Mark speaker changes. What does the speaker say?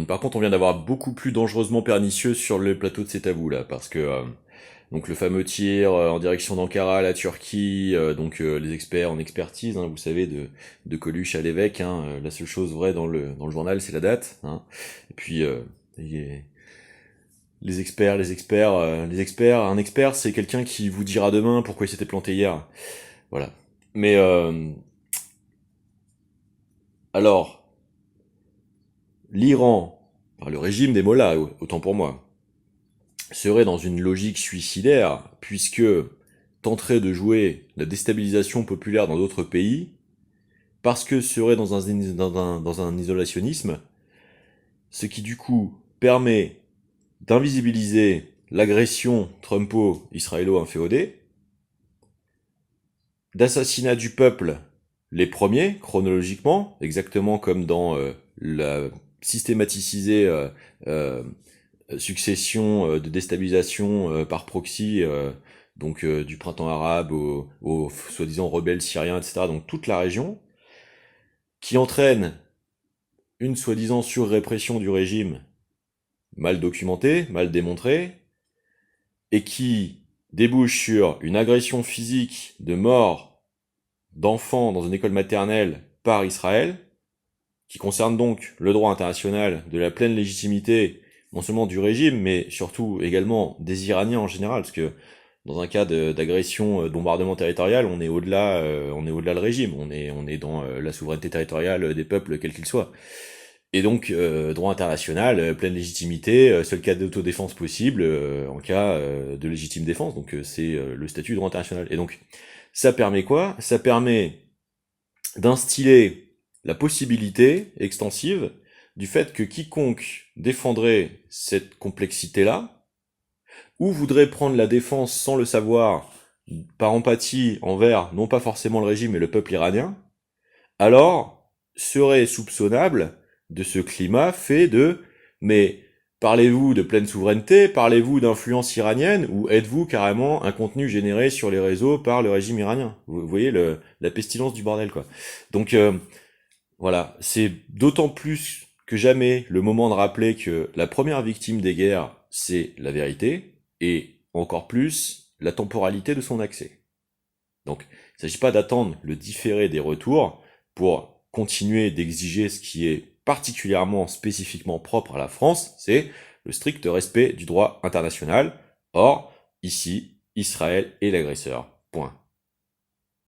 Speaker 1: Par contre, on vient d'avoir beaucoup plus dangereusement pernicieux sur le plateau de Cetavou là, parce que donc le fameux tir en direction d'Ankara, la Turquie, les experts en expertise, hein, vous savez, de Coluche à l'évêque, hein, la seule chose vraie dans le journal, c'est la date, hein. Et puis les les experts, un expert, c'est quelqu'un qui vous dira demain pourquoi il s'était planté hier. Voilà. Mais alors, l'Iran, enfin, le régime des mollahs, autant pour moi, serait dans une logique suicidaire, puisque tenterait de jouer la déstabilisation populaire dans d'autres pays, parce que serait dans un isolationnisme, ce qui du coup permet d'invisibiliser l'agression trumpo-israélo-inféodée, d'assassinat du peuple, les premiers, chronologiquement, exactement comme dans la systématisée euh, succession de déstabilisation par proxy, du printemps arabe aux soi-disant rebelles syriens, etc. Donc toute la région, qui entraîne une soi-disant surrépression du régime mal documentée, mal démontrée, et qui débouche sur une agression physique de mort d'enfants dans une école maternelle par Israël, qui concerne donc le droit international de la pleine légitimité, non seulement du régime, mais surtout également des Iraniens en général, parce que dans un cas d'agression, de bombardement territorial, on est au-delà le régime, on est dans la souveraineté territoriale des peuples, quels qu'ils soient. Et donc, droit international, pleine légitimité, seul cas d'autodéfense possible en cas de légitime défense. Donc, c'est le statut de droit international. Et donc, ça permet quoi? Ça permet d'instiller la possibilité extensive du fait que quiconque défendrait cette complexité-là, ou voudrait prendre la défense sans le savoir, par empathie envers non pas forcément le régime mais le peuple iranien, alors serait soupçonnable de ce climat fait de mais parlez-vous de pleine souveraineté, parlez-vous d'influence iranienne, ou êtes-vous carrément un contenu généré sur les réseaux par le régime iranien? Vous voyez la pestilence du bordel, quoi. Donc voilà, c'est d'autant plus que jamais le moment de rappeler que la première victime des guerres, c'est la vérité, et encore plus la temporalité de son accès. Donc, il ne s'agit pas d'attendre le différé des retours pour continuer d'exiger ce qui est particulièrement, spécifiquement propre à la France, c'est le strict respect du droit international. Or, ici, Israël est l'agresseur. Point.